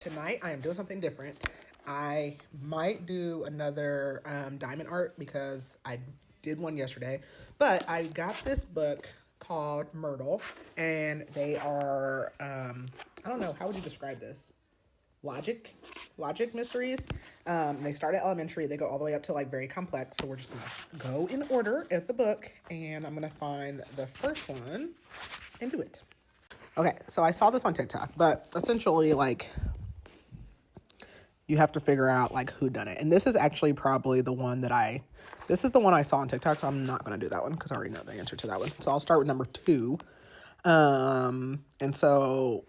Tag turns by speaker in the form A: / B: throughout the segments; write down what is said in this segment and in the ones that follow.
A: Tonight I am doing something different. I might do another diamond art because I did one yesterday, but I got this book called Murdle, and they are I don't know, how would you describe this? Logic mysteries. They start at elementary, they go all the way up to like very complex. So we're just gonna go in order at the book, and I'm gonna find the first one and do it. Okay, so I saw this on TikTok, but essentially, like, you have to figure out like who done it. And this is actually probably this is the one I saw on TikTok, so I'm not going to do that one because I already know the answer to that one. So I'll start with number 2. And so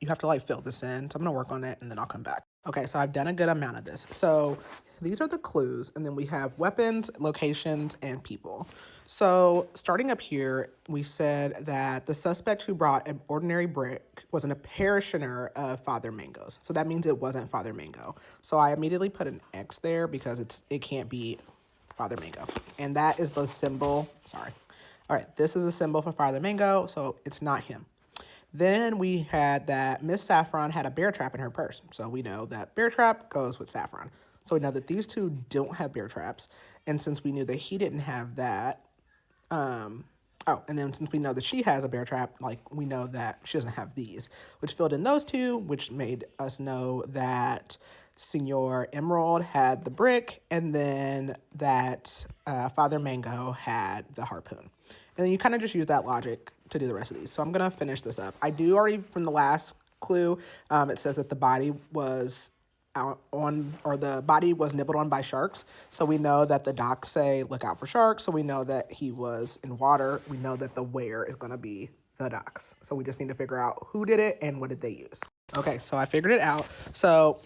A: you have to like fill this in. So I'm going to work on it and then I'll come back. Okay, so I've done a good amount of this. So these are the clues, and then we have weapons, locations, and people. So starting up here, we said that the suspect who brought an ordinary brick was a parishioner of Father Mango's. So that means it wasn't Father Mango. So I immediately put an X there because it can't be Father Mango. And that is the symbol. Sorry. All right, this is a symbol for Father Mango, so it's not him. Then we had that Miss Saffron had a bear trap in her purse. So we know that bear trap goes with Saffron. So we know that these two don't have bear traps. And since we knew that he didn't have that, and then since we know that she has a bear trap, like, we know that she doesn't have these, which filled in those two, which made us know that Senor Emerald had the brick, and then that Father Mango had the harpoon. And then you kind of just use that logic to do the rest of these. So I'm going to finish this up. I do already, from the last clue, it says that the body was the body was nibbled on by sharks. So we know that the docs say look out for sharks. So we know that he was in water. We know that the where is going to be the docs. So we just need to figure out who did it and what did they use. Okay, so I figured it out. So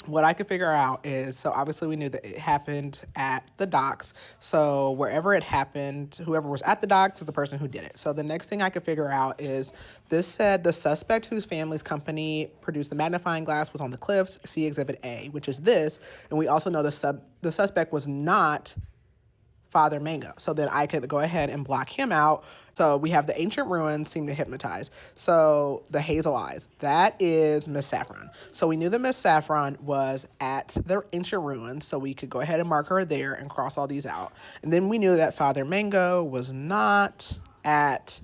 A: what I could figure out is, so obviously we knew that it happened at the docks. So wherever it happened, whoever was at the docks is the person who did it. So the next thing I could figure out is, this said the suspect whose family's company produced the magnifying glass was on the cliffs. See Exhibit A, which is this. And we also know the suspect was not Father Mango. So then I could go ahead and block him out. So we have the ancient ruins seem to hypnotize. So the hazel eyes, that is Miss Saffron. So we knew that Miss Saffron was at the ancient ruins. So we could go ahead and mark her there and cross all these out. And then we knew that Father Mango was not at,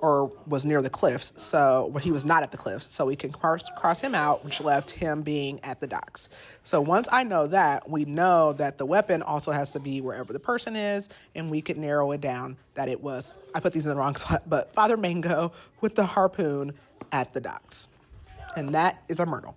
A: or was near the cliffs. So he was not at the cliffs. So we can cross him out, which left him being at the docks. So once I know that, we know that the weapon also has to be wherever the person is, and we could narrow it down that it was, I put these in the wrong spot, but Father Mango with the harpoon at the docks. And that is our Myrtle.